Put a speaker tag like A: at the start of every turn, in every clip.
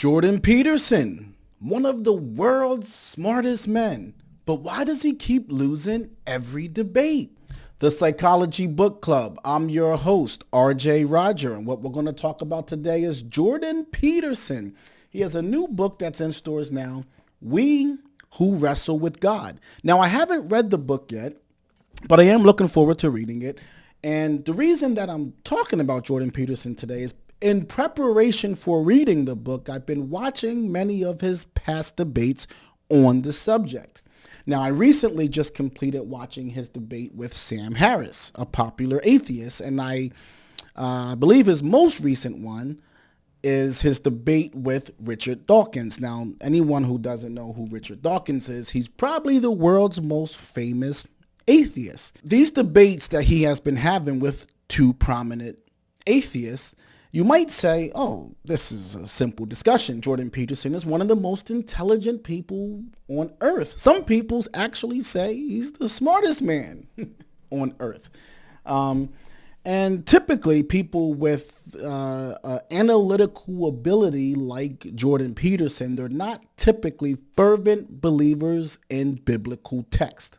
A: Jordan Peterson, one of the world's smartest men. But why does he keep losing every debate? The Psychology Book Club. I'm your host, RJ Roger, and what we're going to talk about today is Jordan Peterson. He has a new book that's in stores now, We Who Wrestle with God. Now, I haven't read the book yet, but I am looking forward to reading it. And the reason that I'm talking about Jordan Peterson today is in preparation for reading the book, I've been watching many of his past debates on the subject. Now, I recently just completed watching his debate with Sam Harris, a popular atheist, and I believe his most recent one is his debate with Richard Dawkins. Now, anyone who doesn't know who Richard Dawkins is, he's probably the world's most famous atheist. These debates that he has been having with two prominent atheists, you might say, oh, this is a simple discussion. Jordan Peterson is one of the most intelligent people on earth. Some people actually say he's the smartest man on earth. And typically people with analytical ability like Jordan Peterson, they're not typically fervent believers in biblical text,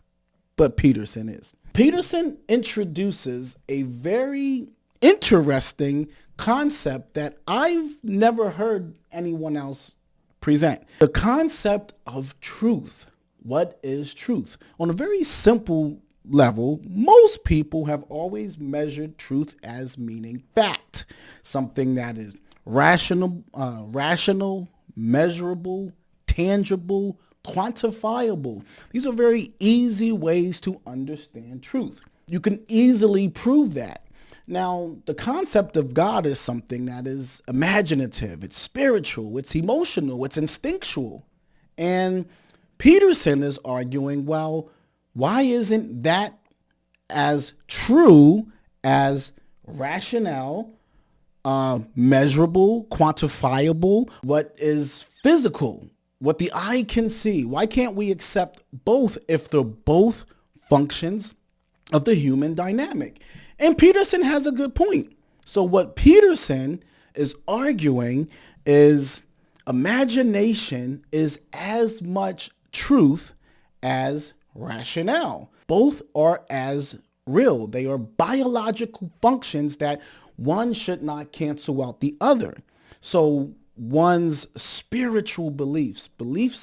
A: but Peterson is. Peterson introduces a very interesting concept that I've never heard anyone else present. The concept of truth. What is truth? On a very simple level, most people have always measured truth as meaning fact, something that is rational, measurable, tangible, quantifiable. These are very easy ways to understand truth. You can easily prove that. Now, the concept of God is something that is imaginative, it's spiritual, it's emotional, it's instinctual. And Peterson is arguing, well, why isn't that as true as rationale, measurable, quantifiable, what is physical, what the eye can see? Why can't we accept both if they're both functions of the human dynamic? And Peterson has a good point. So what Peterson is arguing is imagination is as much truth as rationale. Both are as real. They are biological functions that one should not cancel out the other. So one's spiritual beliefs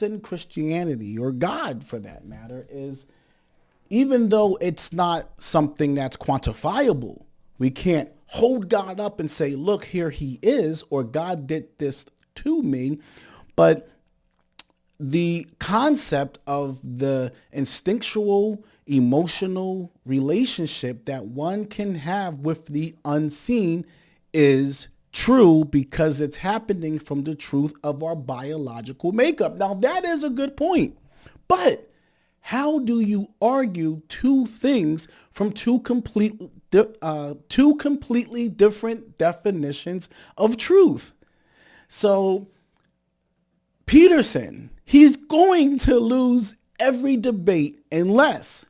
A: in Christianity or God for that matter is, even though it's not something that's quantifiable, we can't hold God up and say, look, here he is, or God did this to me. But the concept of the instinctual, emotional relationship that one can have with the unseen is true because it's happening from the truth of our biological makeup. Now, that is a good point. But how do you argue two things from two completely different definitions of truth? So Peterson, he's going to lose every debate unless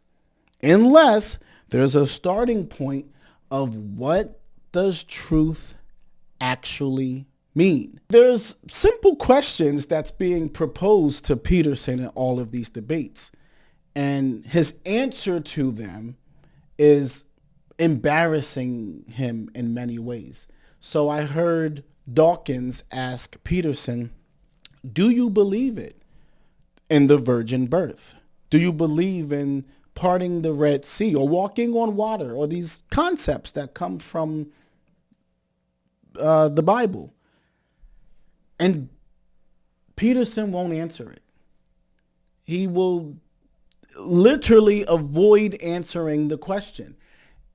A: there's a starting point of what does truth actually mean. There's simple questions that's being proposed to Peterson in all of these debates. And his answer to them is embarrassing him in many ways. So I heard Dawkins ask Peterson, do you believe it in the virgin birth? Do you believe in parting the Red Sea or walking on water or these concepts that come from the Bible? And Peterson won't answer it. He will literally avoid answering the question.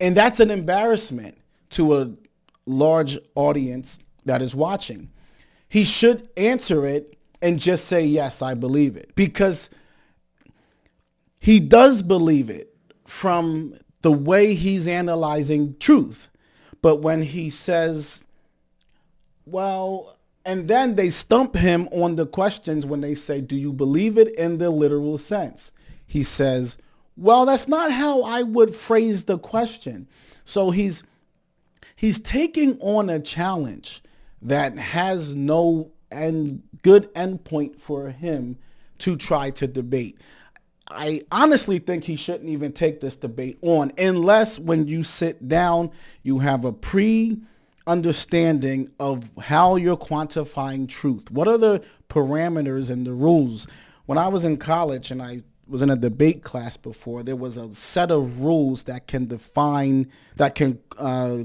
A: And that's an embarrassment to a large audience that is watching. He should answer it and just say, yes, I believe it. Because he does believe it from the way he's analyzing truth. But when he says, well, and then they stump him on the questions when they say, do you believe it in the literal sense? He says, well, that's not how I would phrase the question. So he's taking on a challenge that has no and good endpoint for him to try to debate. I honestly think he shouldn't even take this debate on unless when you sit down, you have a understanding of how you're quantifying truth. What are the parameters and the rules? When I was in college and I was in a debate class before, there was a set of rules that can define, that can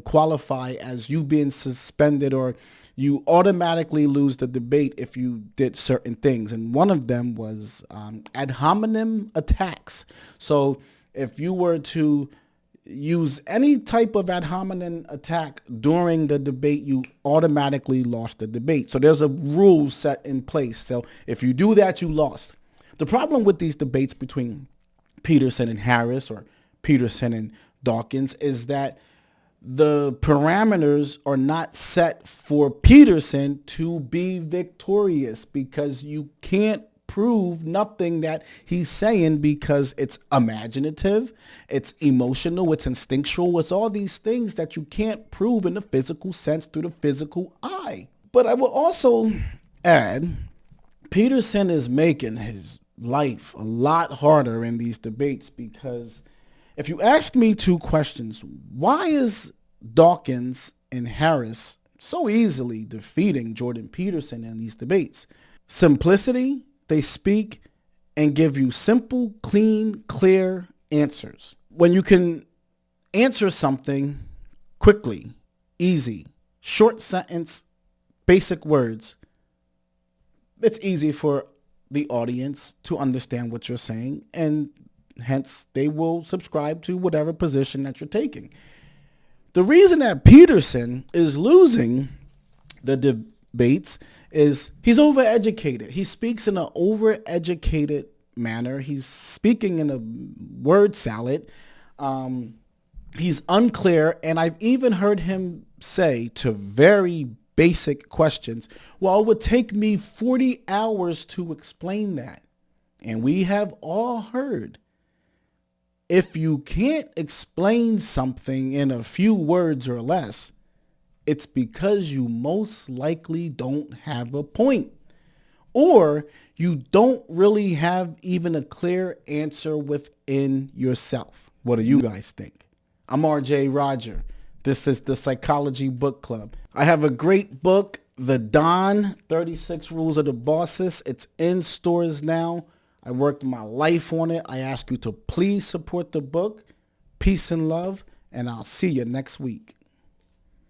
A: qualify as you being suspended, or you automatically lose the debate if you did certain things. And one of them was ad hominem attacks. So if you were to use any type of ad hominem attack during the debate, you automatically lost the debate. So there's a rule set in place. So if you do that, you lost. The problem with these debates between Peterson and Harris, or Peterson and Dawkins, is that the parameters are not set for Peterson to be victorious, because you can't prove nothing that he's saying because it's imaginative, it's emotional, it's instinctual, it's all these things that you can't prove in the physical sense through the physical eye. But I will also add, Peterson is making his life a lot harder in these debates, because if you ask me two questions, why is Dawkins and Harris so easily defeating Jordan Peterson in these debates? Simplicity. They speak and give you simple, clean, clear answers. When you can answer something quickly, easy, short sentence, basic words, it's easy for the audience to understand what you're saying, and hence they will subscribe to whatever position that you're taking. The reason that Peterson is losing the debates is he's overeducated. He speaks in an overeducated manner. He's speaking in a word salad. He's unclear, and I've even heard him say to very basic questions, well, it would take me 40 hours to explain that. And we have all heard, if you can't explain something in a few words or less, it's because you most likely don't have a point, or you don't really have even a clear answer within yourself. What do you guys think? I'm RJ Roger. This is the Psychology Book Club. I have a great book, The Don, 36 Rules of the Bosses. It's in stores now. I worked my life on it. I ask you to please support the book. Peace and love, and I'll see you next week.